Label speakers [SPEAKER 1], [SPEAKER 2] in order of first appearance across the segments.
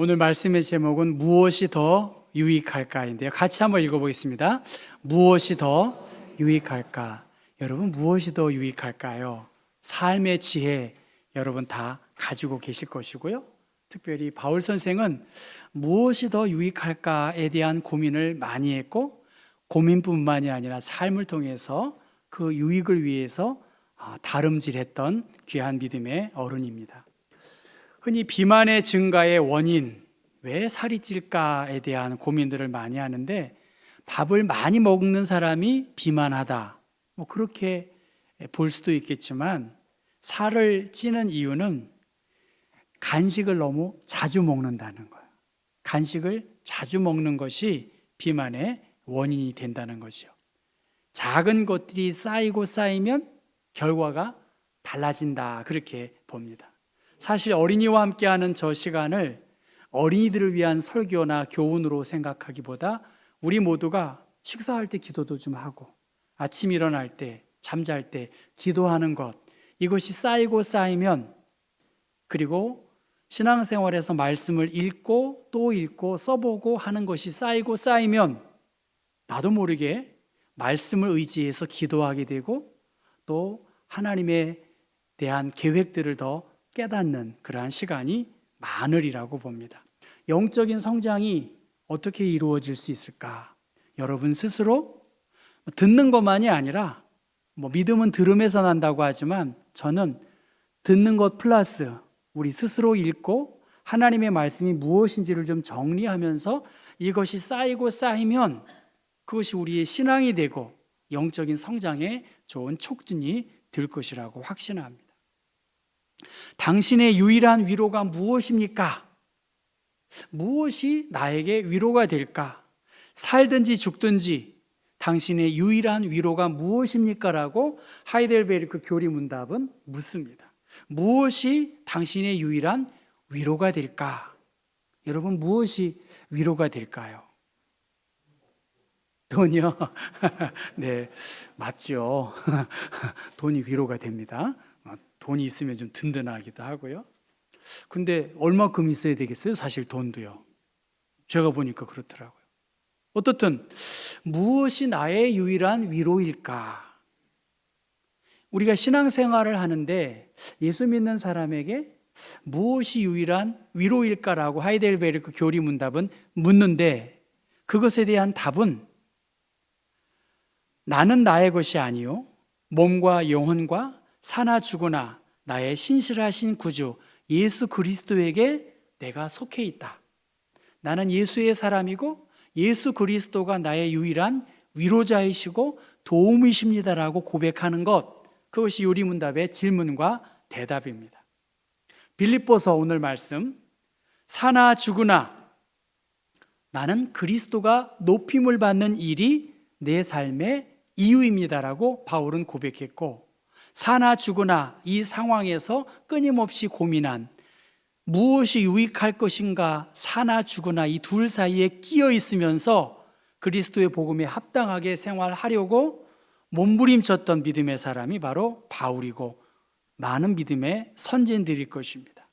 [SPEAKER 1] 오늘 말씀의 제목은 무엇이 더 유익할까인데요. 같이 한번 읽어보겠습니다. 무엇이 더 유익할까? 여러분, 무엇이 더 유익할까요? 삶의 지혜 여러분 다 가지고 계실 것이고요. 특별히 바울 선생은 무엇이 더 유익할까에 대한 고민을 많이 했고, 고민뿐만이 아니라 삶을 통해서 그 유익을 위해서 다름질했던 귀한 믿음의 어른입니다. 흔히 비만의 증가의 원인, 왜 살이 찔까에 대한 고민들을 많이 하는데, 밥을 많이 먹는 사람이 비만하다, 그렇게 볼 수도 있겠지만, 살을 찌는 이유는 간식을 너무 자주 먹는다는 거예요. 간식을 자주 먹는 것이 비만의 원인이 된다는 거죠. 작은 것들이 쌓이고 쌓이면 결과가 달라진다, 그렇게 봅니다. 사실 어린이와 함께하는 저 시간을 어린이들을 위한 설교나 교훈으로 생각하기보다 우리 모두가 식사할 때 기도도 좀 하고, 아침 일어날 때, 잠잘 때 기도하는 것, 이것이 쌓이고 쌓이면, 그리고 신앙생활에서 말씀을 읽고 또 읽고 써보고 하는 것이 쌓이고 쌓이면 나도 모르게 말씀을 의지해서 기도하게 되고, 또 하나님에 대한 계획들을 더 깨닫는 그러한 시간이 많으리라고 봅니다. 영적인 성장이 어떻게 이루어질 수 있을까? 여러분 스스로 듣는 것만이 아니라, 믿음은 들음에서 난다고 하지만 저는 듣는 것 플러스 우리 스스로 읽고 하나님의 말씀이 무엇인지를 좀 정리하면서 이것이 쌓이고 쌓이면 그것이 우리의 신앙이 되고 영적인 성장에 좋은 촉진이 될 것이라고 확신합니다. 당신의 유일한 위로가 무엇입니까? 무엇이 나에게 위로가 될까? 살든지 죽든지 당신의 유일한 위로가 무엇입니까? 라고 하이델베르크 교리 문답은 묻습니다. 무엇이 당신의 유일한 위로가 될까? 여러분, 무엇이 위로가 될까요? 돈이요? 네, 맞죠. 돈이 위로가 됩니다. 돈이 있으면 좀 든든하기도 하고요. 근데 얼마큼 있어야 되겠어요? 사실 돈도요. 제가 보니까 그렇더라고요. 어떻든 무엇이 나의 유일한 위로일까? 우리가 신앙생활을 하는데 예수 믿는 사람에게 무엇이 유일한 위로일까라고 하이델베르크 교리 문답은 묻는데, 그것에 대한 답은 나는 나의 것이 아니요 몸과 영혼과 사나 죽으나 나의 신실하신 구주 예수 그리스도에게 내가 속해 있다. 나는 예수의 사람이고 예수 그리스도가 나의 유일한 위로자이시고 도움이십니다라고 고백하는 것, 그것이 요리문답의 질문과 대답입니다. 빌립보서 오늘 말씀, 사나 죽으나 나는 그리스도가 높임을 받는 일이 내 삶의 이유입니다라고 바울은 고백했고, 사나 죽으나 이 상황에서 끊임없이 고민한 무엇이 유익할 것인가, 사나 죽으나 이 둘 사이에 끼어 있으면서 그리스도의 복음에 합당하게 생활하려고 몸부림쳤던 믿음의 사람이 바로 바울이고 많은 믿음의 선진들일 것입니다.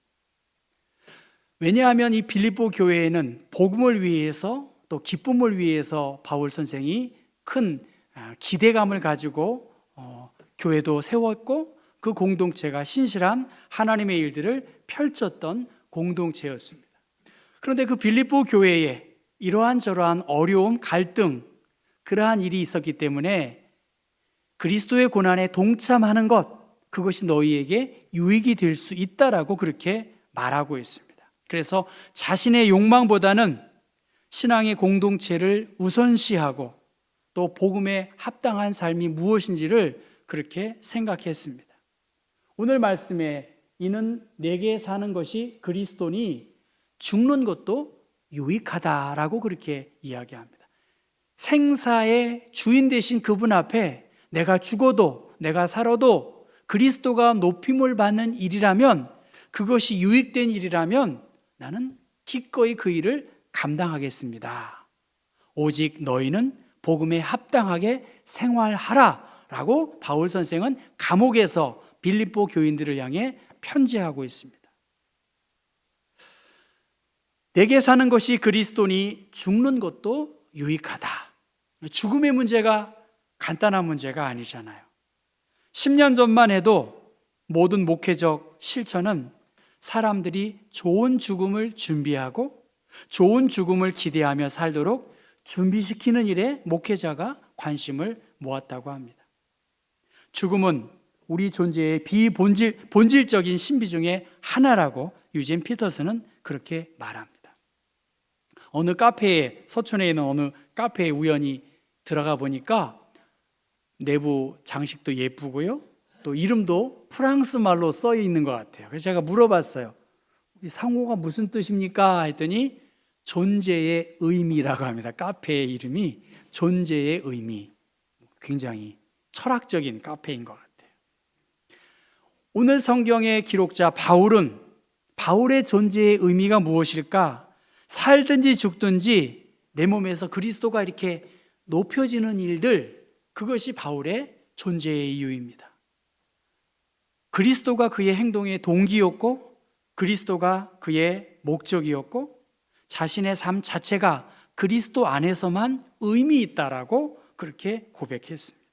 [SPEAKER 1] 왜냐하면 이 빌립보 교회에는 복음을 위해서 또 기쁨을 위해서 바울 선생이 큰 기대감을 가지고 교회도 세웠고, 그 공동체가 신실한 하나님의 일들을 펼쳤던 공동체였습니다. 그런데 그 빌립보 교회에 이러한 저러한 어려움, 갈등, 그러한 일이 있었기 때문에 그리스도의 고난에 동참하는 것, 그것이 너희에게 유익이 될 수 있다라고 그렇게 말하고 있습니다. 그래서 자신의 욕망보다는 신앙의 공동체를 우선시하고 또 복음에 합당한 삶이 무엇인지를 그렇게 생각했습니다. 오늘 말씀에 이는 내게 사는 것이 그리스도니 죽는 것도 유익하다라고 그렇게 이야기합니다. 생사의 주인 되신 그분 앞에 내가 죽어도 내가 살아도 그리스도가 높임을 받는 일이라면, 그것이 유익된 일이라면 나는 기꺼이 그 일을 감당하겠습니다. 오직 너희는 복음에 합당하게 생활하라 라고 바울 선생은 감옥에서 빌립보 교인들을 향해 편지하고 있습니다. 내게 사는 것이 그리스도니 죽는 것도 유익하다. 죽음의 문제가 간단한 문제가 아니잖아요. 10년 전만 해도 모든 목회적 실천은 사람들이 좋은 죽음을 준비하고 좋은 죽음을 기대하며 살도록 준비시키는 일에 목회자가 관심을 모았다고 합니다. 죽음은 우리 존재의 본질적인 신비 중에 하나라고 유진 피터슨은 그렇게 말합니다. 어느 카페에, 서촌에 있는 어느 카페에 우연히 들어가 보니까 내부 장식도 예쁘고요, 또 이름도 프랑스 말로 써 있는 것 같아요. 그래서 제가 물어봤어요. 이 상호가 무슨 뜻입니까? 했더니 존재의 의미라고 합니다. 카페의 이름이 존재의 의미. 굉장히 철학적인 카페인 것 같아요. 오늘 성경의 기록자 바울의 존재의 의미가 무엇일까? 살든지 죽든지 내 몸에서 그리스도가 이렇게 높여지는 일들, 그것이 바울의 존재의 이유입니다. 그리스도가 그의 행동의 동기였고 그리스도가 그의 목적이었고 자신의 삶 자체가 그리스도 안에서만 의미 있다라고 그렇게 고백했습니다.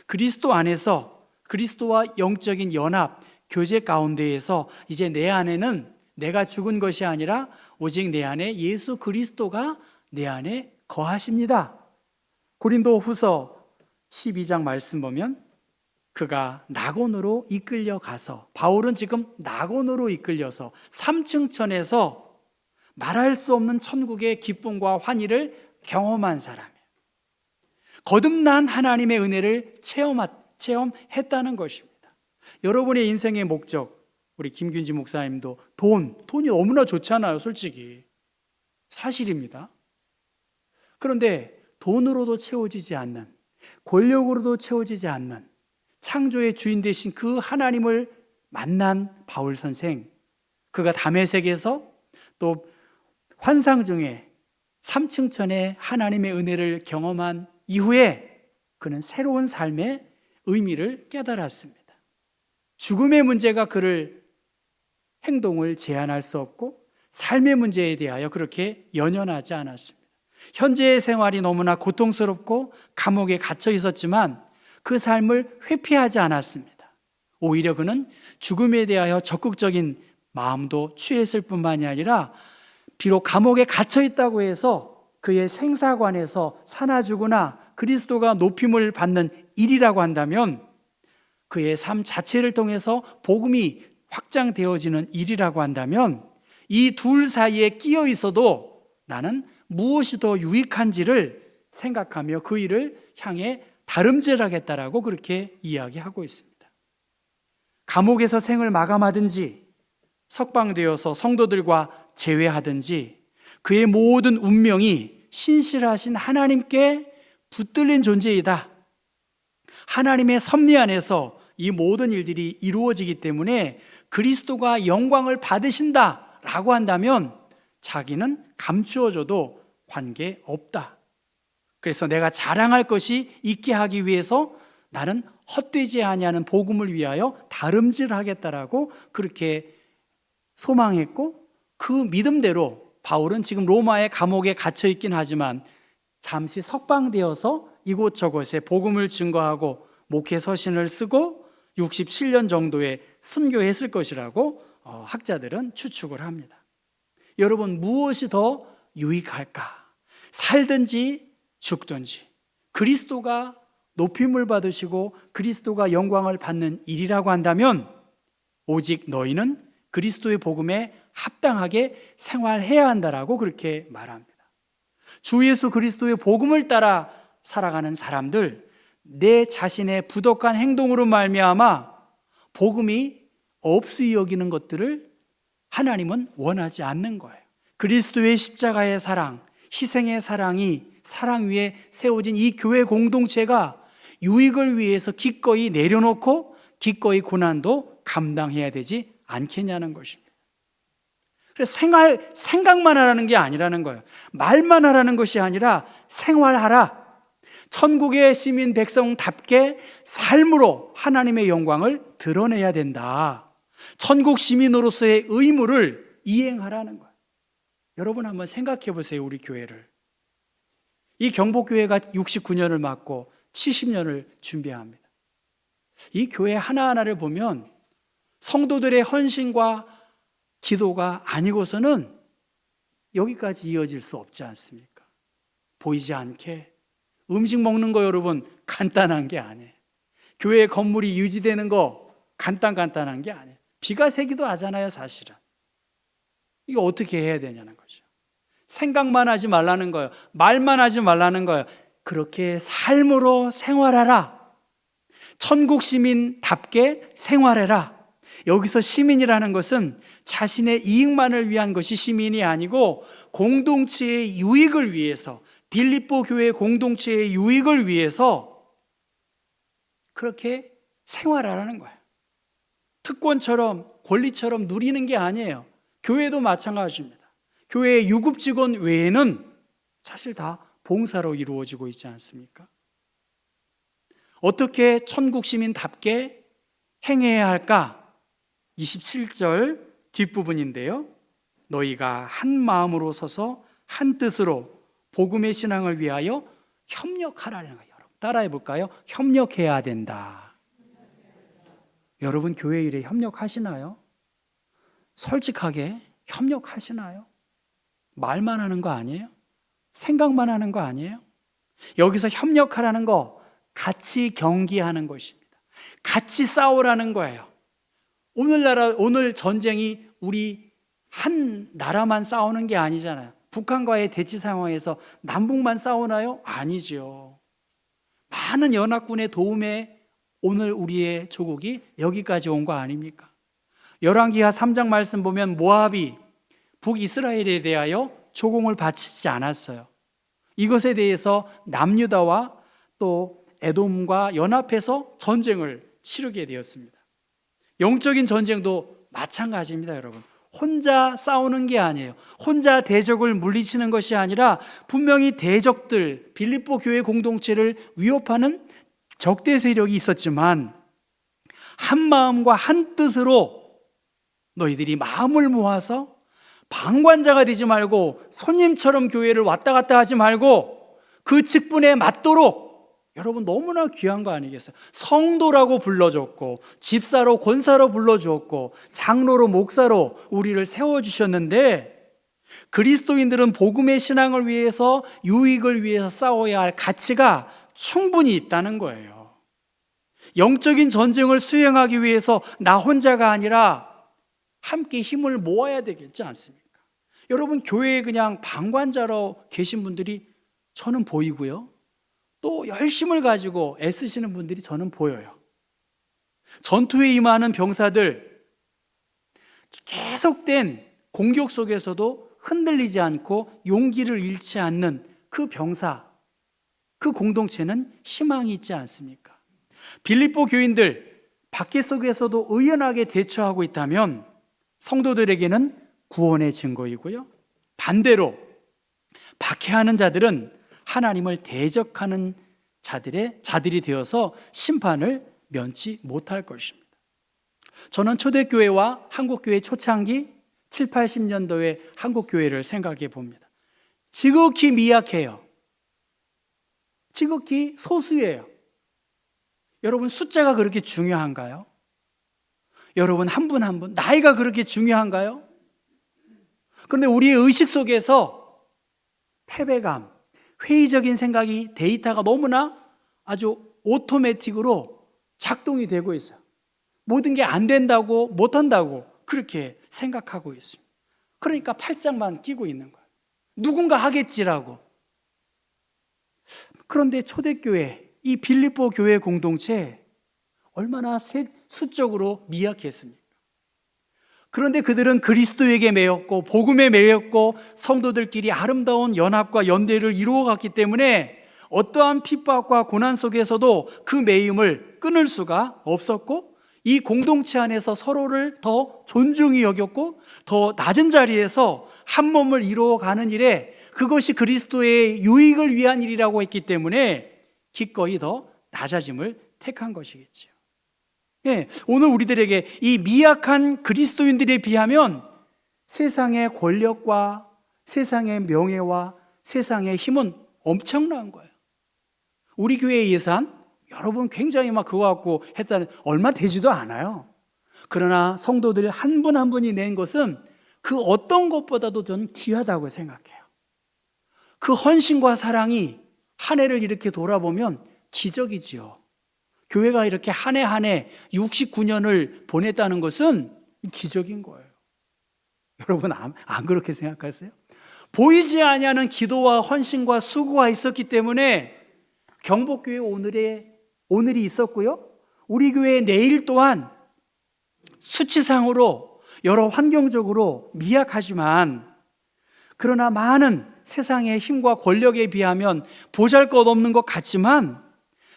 [SPEAKER 1] 그리스도 안에서 그리스도와 영적인 연합, 교제 가운데에서 이제 내 안에는 내가 죽은 것이 아니라 오직 내 안에 예수 그리스도가 내 안에 거하십니다. 고린도 후서 12장 말씀 보면 그가 낙원으로 이끌려 가서, 바울은 지금 낙원으로 이끌려서 3층 천에서 말할 수 없는 천국의 기쁨과 환희를 경험한 사람이에요. 거듭난 하나님의 은혜를 체험했다는 것입니다. 여러분의 인생의 목적, 우리 김균지 목사님도 돈이 너무나 좋잖아요. 솔직히 사실입니다. 그런데 돈으로도 채워지지 않는, 권력으로도 채워지지 않는 창조의 주인 되신 그 하나님을 만난 바울 선생, 그가 다메섹에서 또 환상 중에 3층 천의 하나님의 은혜를 경험한 이후에 그는 새로운 삶의 의미를 깨달았습니다. 죽음의 문제가 그를 행동을 제한할 수 없고 삶의 문제에 대하여 그렇게 연연하지 않았습니다. 현재의 생활이 너무나 고통스럽고 감옥에 갇혀 있었지만 그 삶을 회피하지 않았습니다. 오히려 그는 죽음에 대하여 적극적인 마음도 취했을 뿐만이 아니라 비록 감옥에 갇혀 있다고 해서 그의 생사관에서 사나 죽으나 그리스도가 높임을 받는 일이라고 한다면 그의 삶 자체를 통해서 복음이 확장되어지는 일이라고 한다면 이 둘 사이에 끼어 있어도 나는 무엇이 더 유익한지를 생각하며 그 일을 향해 다름질하겠다라고 그렇게 이야기하고 있습니다. 감옥에서 생을 마감하든지 석방되어서 성도들과 재회하든지 그의 모든 운명이 신실하신 하나님께 붙들린 존재이다. 하나님의 섭리 안에서 이 모든 일들이 이루어지기 때문에 그리스도가 영광을 받으신다라고 한다면 자기는 감추어줘도 관계없다. 그래서 내가 자랑할 것이 있게 하기 위해서 나는 헛되지 아니하는 복음을 위하여 다름질하겠다라고 그렇게 소망했고, 그 믿음대로 바울은 지금 로마의 감옥에 갇혀 있긴 하지만 잠시 석방되어서 이곳저곳에 복음을 증거하고 목회 서신을 쓰고 67년 정도의 순교했을 것이라고 학자들은 추측을 합니다. 여러분, 무엇이 더 유익할까? 살든지 죽든지 그리스도가 높임을 받으시고 그리스도가 영광을 받는 일이라고 한다면 오직 너희는 그리스도의 복음에 합당하게 생활해야 한다라고 그렇게 말합니다. 주 예수 그리스도의 복음을 따라 살아가는 사람들, 내 자신의 부덕한 행동으로 말미암아 복음이 없이 여기는 것들을 하나님은 원하지 않는 거예요. 그리스도의 십자가의 사랑, 희생의 사랑이 사랑 위에 세워진 이 교회 공동체가 유익을 위해서 기꺼이 내려놓고 기꺼이 고난도 감당해야 되지 않겠냐는 것입니다. 그래서 생각만 하라는 게 아니라는 거예요. 말만 하라는 것이 아니라 생활하라. 천국의 시민 백성답게 삶으로 하나님의 영광을 드러내야 된다. 천국 시민으로서의 의무를 이행하라는 거예요. 여러분 한번 생각해 보세요. 우리 교회를. 이 경복교회가 69년을 맞고 70년을 준비합니다. 이 교회 하나하나를 보면 성도들의 헌신과 기도가 아니고서는 여기까지 이어질 수 없지 않습니까? 보이지 않게 음식 먹는 거 여러분 간단한 게 아니에요. 교회 건물이 유지되는 거 간단한 게 아니에요. 비가 새기도 하잖아요, 사실은. 이거 어떻게 해야 되냐는 거죠. 생각만 하지 말라는 거예요. 말만 하지 말라는 거예요. 그렇게 삶으로 생활하라. 천국 시민답게 생활해라. 여기서 시민이라는 것은 자신의 이익만을 위한 것이 시민이 아니고 공동체의 유익을 위해서, 빌립보 교회 공동체의 유익을 위해서 그렇게 생활하라는 거예요. 특권처럼 권리처럼 누리는 게 아니에요. 교회도 마찬가지입니다. 교회의 유급 직원 외에는 사실 다 봉사로 이루어지고 있지 않습니까? 어떻게 천국 시민답게 행해야 할까? 27절 뒷부분인데요. 너희가 한 마음으로 서서 한 뜻으로 복음의 신앙을 위하여 협력하라는 거예요. 따라해 볼까요? 협력해야 된다. 여러분 교회 일에 협력하시나요? 솔직하게 협력하시나요? 말만 하는 거 아니에요? 생각만 하는 거 아니에요? 여기서 협력하라는 거 같이 경기하는 것입니다. 같이 싸우라는 거예요. 오늘 전쟁이 우리 한 나라만 싸우는 게 아니잖아요. 북한과의 대치 상황에서 남북만 싸우나요? 아니죠. 많은 연합군의 도움에 오늘 우리의 조국이 여기까지 온 거 아닙니까? 열왕기하 3장 말씀 보면 모압이 북이스라엘에 대하여 조공을 바치지 않았어요. 이것에 대해서 남유다와 또 에돔과 연합해서 전쟁을 치르게 되었습니다. 영적인 전쟁도 마찬가지입니다, 여러분. 혼자 싸우는 게 아니에요. 혼자 대적을 물리치는 것이 아니라 분명히 대적들, 빌립보 교회 공동체를 위협하는 적대 세력이 있었지만 한 마음과 한 뜻으로 너희들이 마음을 모아서 방관자가 되지 말고 손님처럼 교회를 왔다 갔다 하지 말고 그 직분에 맞도록, 여러분 너무나 귀한 거 아니겠어요? 성도라고 불러줬고 집사로 권사로 불러주었고 장로로 목사로 우리를 세워주셨는데 그리스도인들은 복음의 신앙을 위해서 유익을 위해서 싸워야 할 가치가 충분히 있다는 거예요. 영적인 전쟁을 수행하기 위해서 나 혼자가 아니라 함께 힘을 모아야 되겠지 않습니까? 여러분 교회에 그냥 방관자로 계신 분들이 저는 보이고요, 또 열심을 가지고 애쓰시는 분들이 저는 보여요. 전투에 임하는 병사들, 계속된 공격 속에서도 흔들리지 않고 용기를 잃지 않는 그 병사, 그 공동체는 희망이 있지 않습니까? 빌립보 교인들 박해 속에서도 의연하게 대처하고 있다면 성도들에게는 구원의 증거이고요, 반대로 박해하는 자들은 하나님을 대적하는 자들이 되어서 심판을 면치 못할 것입니다. 저는 초대교회와 한국교회 초창기 7, 80년도의 한국교회를 생각해 봅니다. 지극히 미약해요. 지극히 소수예요. 여러분 숫자가 그렇게 중요한가요? 여러분 한 분 한 분 나이가 그렇게 중요한가요? 그런데 우리의 의식 속에서 패배감, 회의적인 생각이, 데이터가 너무나 아주 오토매틱으로 작동이 되고 있어요. 모든 게 안 된다고, 못한다고 그렇게 생각하고 있습니다. 그러니까 팔짱만 끼고 있는 거예요. 누군가 하겠지라고. 그런데 초대교회, 이 빌립보 교회 공동체 얼마나 수적으로 미약했습니까? 그런데 그들은 그리스도에게 매였고 복음에 매였고 성도들끼리 아름다운 연합과 연대를 이루어갔기 때문에 어떠한 핍박과 고난 속에서도 그 매임을 끊을 수가 없었고, 이 공동체 안에서 서로를 더 존중히 여겼고 더 낮은 자리에서 한 몸을 이루어가는 일에 그것이 그리스도의 유익을 위한 일이라고 했기 때문에 기꺼이 더 낮아짐을 택한 것이겠죠. 예, 오늘 우리들에게 이 미약한 그리스도인들에 비하면 세상의 권력과 세상의 명예와 세상의 힘은 엄청난 거예요. 우리 교회의 예산, 여러분 굉장히 막 그거 갖고 했다는 얼마 되지도 않아요. 그러나 성도들 한 분 한 분이 낸 것은 그 어떤 것보다도 저는 귀하다고 생각해요. 그 헌신과 사랑이 한 해를 이렇게 돌아보면 기적이지요. 교회가 이렇게 한 해 한 해 69년을 보냈다는 것은 기적인 거예요. 여러분 안 그렇게 생각하세요? 보이지 아니하는 기도와 헌신과 수고가 있었기 때문에 경복교회 오늘이 있었고요. 우리 교회 내일 또한 수치상으로 여러 환경적으로 미약하지만 그러나 많은 세상의 힘과 권력에 비하면 보잘것없는 것 같지만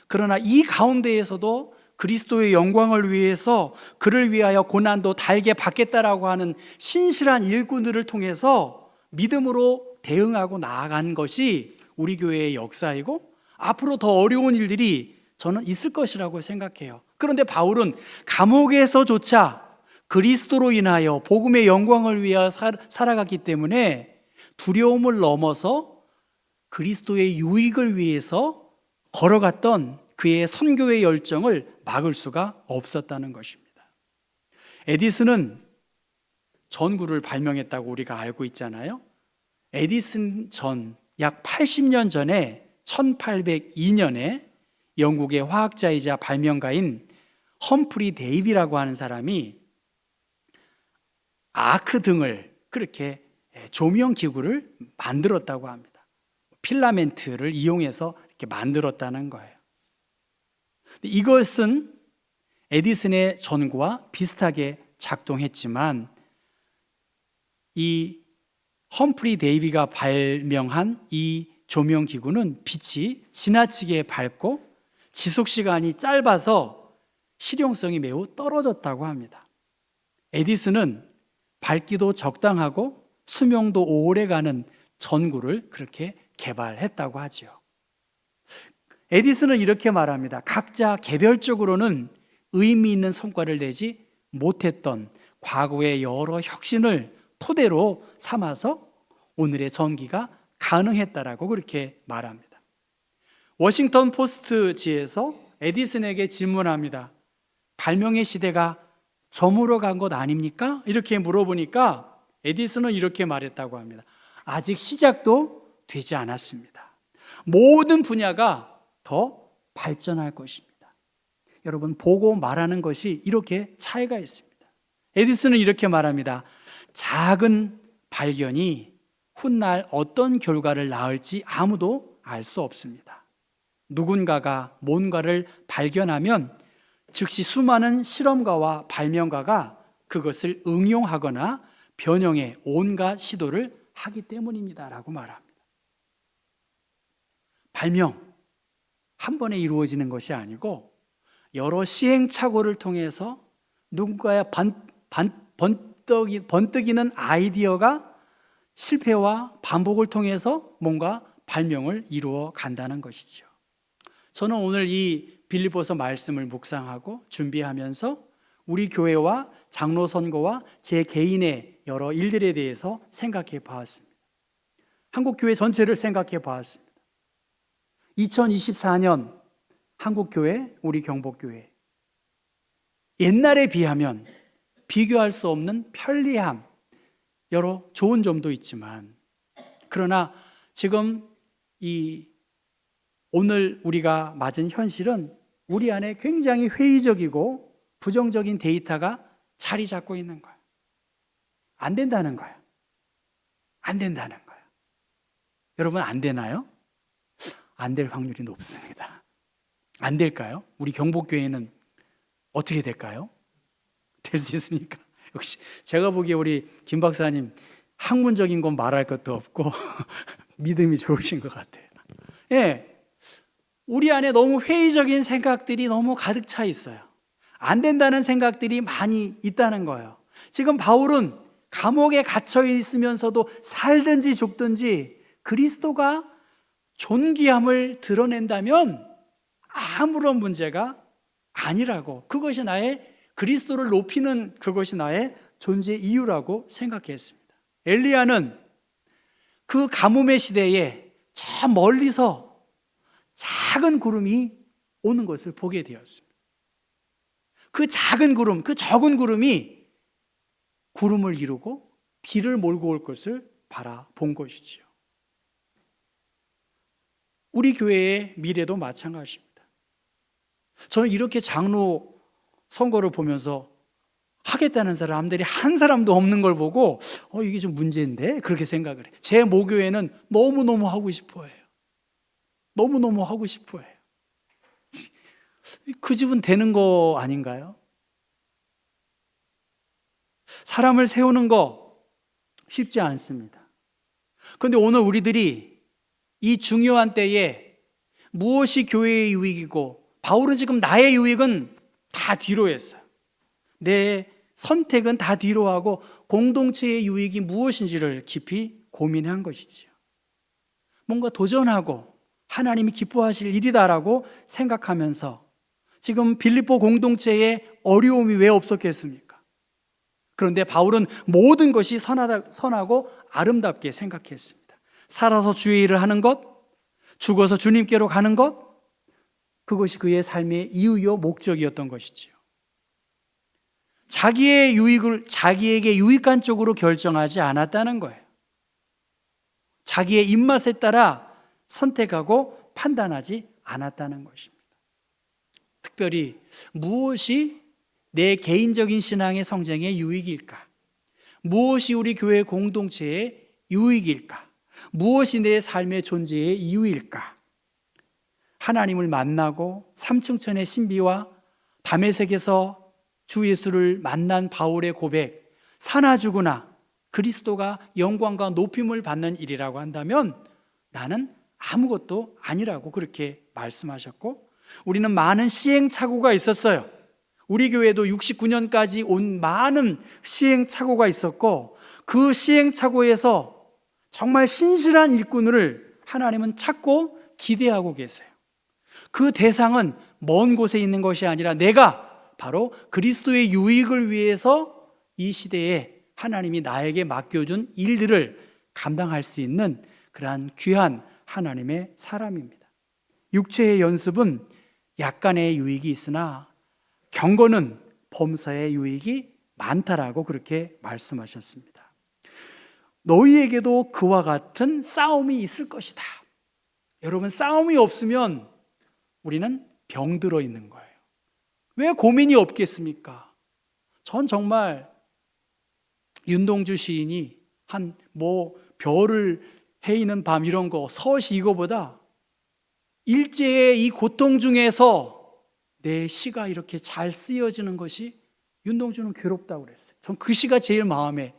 [SPEAKER 1] 그러나 이 가운데에서도 그리스도의 영광을 위해서 그를 위하여 고난도 달게 받겠다라고 하는 신실한 일꾼들을 통해서 믿음으로 대응하고 나아간 것이 우리 교회의 역사이고 앞으로 더 어려운 일들이 저는 있을 것이라고 생각해요. 그런데 바울은 감옥에서조차 그리스도로 인하여 복음의 영광을 위하여 살아갔기 때문에 두려움을 넘어서 그리스도의 유익을 위해서 걸어갔던 그의 선교의 열정을 막을 수가 없었다는 것입니다. 에디슨은 전구를 발명했다고 우리가 알고 있잖아요. 에디슨 전 약 80년 전에 1802년에 영국의 화학자이자 발명가인 험프리 데이비라고 하는 사람이 아크 등을 그렇게 조명 기구를 만들었다고 합니다. 필라멘트를 이용해서 이렇게 만들었다는 거예요. 이것은 에디슨의 전구와 비슷하게 작동했지만 이 험프리 데이비가 발명한 이 조명 기구는 빛이 지나치게 밝고 지속 시간이 짧아서 실용성이 매우 떨어졌다고 합니다. 에디슨은 밝기도 적당하고 수명도 오래 가는 전구를 그렇게 개발했다고 하지요. 에디슨은 이렇게 말합니다. 각자 개별적으로는 의미 있는 성과를 내지 못했던 과거의 여러 혁신을 토대로 삼아서 오늘의 전기가 가능했다라고 그렇게 말합니다. 워싱턴 포스트지에서 에디슨에게 질문합니다. 발명의 시대가 저물어 간 것 아닙니까? 이렇게 물어보니까 에디슨은 이렇게 말했다고 합니다. 아직 시작도 되지 않았습니다. 모든 분야가 더 발전할 것입니다. 여러분, 보고 말하는 것이 이렇게 차이가 있습니다. 에디슨은 이렇게 말합니다. 작은 발견이 훗날 어떤 결과를 낳을지 아무도 알 수 없습니다. 누군가가 뭔가를 발견하면 즉시 수많은 실험가와 발명가가 그것을 응용하거나 변형해 온갖 시도를 하기 때문입니다. 라고 말합니다. 발명, 한 번에 이루어지는 것이 아니고 여러 시행착오를 통해서 누군가의 번뜩이는 아이디어가 실패와 반복을 통해서 뭔가 발명을 이루어 간다는 것이죠. 저는 오늘 이 빌립보서 말씀을 묵상하고 준비하면서 우리 교회와 장로 선거와 제 개인의 여러 일들에 대해서 생각해 보았습니다. 한국 교회 전체를 생각해 보았습니다. 2024년 한국 교회, 우리 경복교회, 옛날에 비하면 비교할 수 없는 편리함, 여러 좋은 점도 있지만 그러나 지금 오늘 우리가 맞은 현실은 우리 안에 굉장히 회의적이고 부정적인 데이터가 자리 잡고 있는 거예요. 안 된다는 거예요. 안 된다는 거예요. 여러분, 안 되나요? 안 될 확률이 높습니다. 안 될까요? 우리 경복교회는 어떻게 될까요? 될 수 있습니까? 역시 제가 보기에 우리 김 박사님 학문적인 건 말할 것도 없고 믿음이 좋으신 것 같아요. 예, 우리 안에 너무 회의적인 생각들이 너무 가득 차 있어요. 안 된다는 생각들이 많이 있다는 거예요. 지금 바울은 감옥에 갇혀 있으면서도 살든지 죽든지 그리스도가 존귀함을 드러낸다면 아무런 문제가 아니라고, 그것이 나의 그리스도를 높이는 그것이 나의 존재 이유라고 생각했습니다. 엘리야는 그 가뭄의 시대에 저 멀리서 작은 구름이 오는 것을 보게 되었습니다. 그 작은 구름, 그 적은 구름이 구름을 이루고 비를 몰고 올 것을 바라본 것이지요. 우리 교회의 미래도 마찬가지입니다. 저는 이렇게 장로 선거를 보면서 하겠다는 사람들이 한 사람도 없는 걸 보고 이게 좀 문제인데 그렇게 생각을 해요. 제 모교회는 너무너무 하고 싶어 해요. 너무너무 하고 싶어 해요. 그 집은 되는 거 아닌가요? 사람을 세우는 거 쉽지 않습니다. 그런데 오늘 우리들이 이 중요한 때에 무엇이 교회의 유익이고, 바울은 지금 나의 유익은 다 뒤로 했어요. 내 선택은 다 뒤로 하고 공동체의 유익이 무엇인지를 깊이 고민한 것이지요. 뭔가 도전하고 하나님이 기뻐하실 일이다라고 생각하면서 지금 빌립보 공동체에 어려움이 왜 없었겠습니까? 그런데 바울은 모든 것이 선하고 아름답게 생각했습니다. 살아서 주의 일을 하는 것, 죽어서 주님께로 가는 것, 그것이 그의 삶의 이유요 목적이었던 것이지요. 자기의 유익을 자기에게 유익한 쪽으로 결정하지 않았다는 거예요. 자기의 입맛에 따라 선택하고 판단하지 않았다는 것입니다. 특별히 무엇이 내 개인적인 신앙의 성장의 유익일까? 무엇이 우리 교회 공동체의 유익일까? 무엇이 내 삶의 존재의 이유일까? 하나님을 만나고 삼층천의 신비와 다메섹에서 주 예수를 만난 바울의 고백, 사나 죽으나 그리스도가 영광과 높임을 받는 일이라고 한다면 나는 아무것도 아니라고 그렇게 말씀하셨고, 우리는 많은 시행착오가 있었어요. 우리 교회도 69년까지 온 많은 시행착오가 있었고, 그 시행착오에서 정말 신실한 일꾼을 하나님은 찾고 기대하고 계세요. 그 대상은 먼 곳에 있는 것이 아니라 내가 바로 그리스도의 유익을 위해서 이 시대에 하나님이 나에게 맡겨준 일들을 감당할 수 있는 그러한 귀한 하나님의 사람입니다. 육체의 연습은 약간의 유익이 있으나 경건은 범사의 유익이 많다라고 그렇게 말씀하셨습니다. 너희에게도 그와 같은 싸움이 있을 것이다. 여러분, 싸움이 없으면 우리는 병들어 있는 거예요. 왜 고민이 없겠습니까? 전 정말 윤동주 시인이 별을 헤이는 밤 이런 거 서시 이거보다 일제의 이 고통 중에서 내 시가 이렇게 잘 쓰여지는 것이, 윤동주는 괴롭다고 그랬어요. 전 그 시가 제일 마음에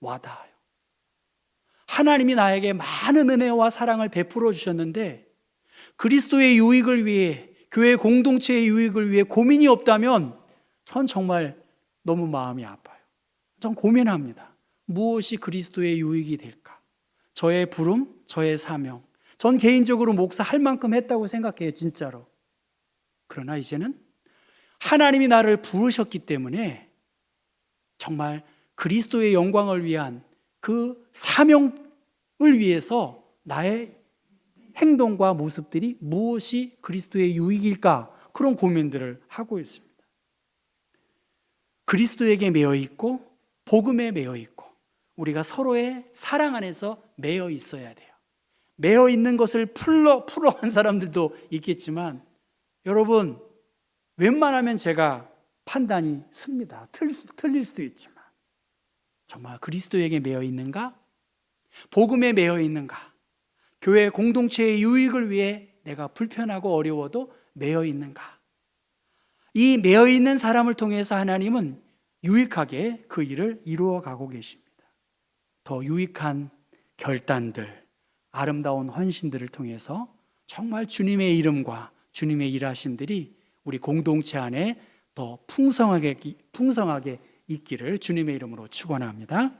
[SPEAKER 1] 와닿아요. 하나님이 나에게 많은 은혜와 사랑을 베풀어 주셨는데 그리스도의 유익을 위해, 교회 공동체의 유익을 위해 고민이 없다면 전 정말 너무 마음이 아파요. 전 고민합니다. 무엇이 그리스도의 유익이 될까? 저의 부름, 저의 사명. 전 개인적으로 목사할 만큼 했다고 생각해요, 진짜로. 그러나 이제는 하나님이 나를 부르셨기 때문에 정말 그리스도의 영광을 위한 그 사명을 위해서 나의 행동과 모습들이 무엇이 그리스도의 유익일까? 그런 고민들을 하고 있습니다. 그리스도에게 매여 있고 복음에 매여 있고 우리가 서로의 사랑 안에서 매여 있어야 돼요. 매여 있는 것을 풀어한 사람들도 있겠지만, 여러분, 웬만하면 제가 판단이 씁니다. 틀릴 수도 있지만 정말 그리스도에게 매여 있는가? 복음에 매여 있는가? 교회 공동체의 유익을 위해 내가 불편하고 어려워도 매여 있는가? 이 매여 있는 사람을 통해서 하나님은 유익하게 그 일을 이루어 가고 계십니다. 더 유익한 결단들, 아름다운 헌신들을 통해서 정말 주님의 이름과 주님의 일하심들이 우리 공동체 안에 더 풍성하게 있기를 주님의 이름으로 축원합니다.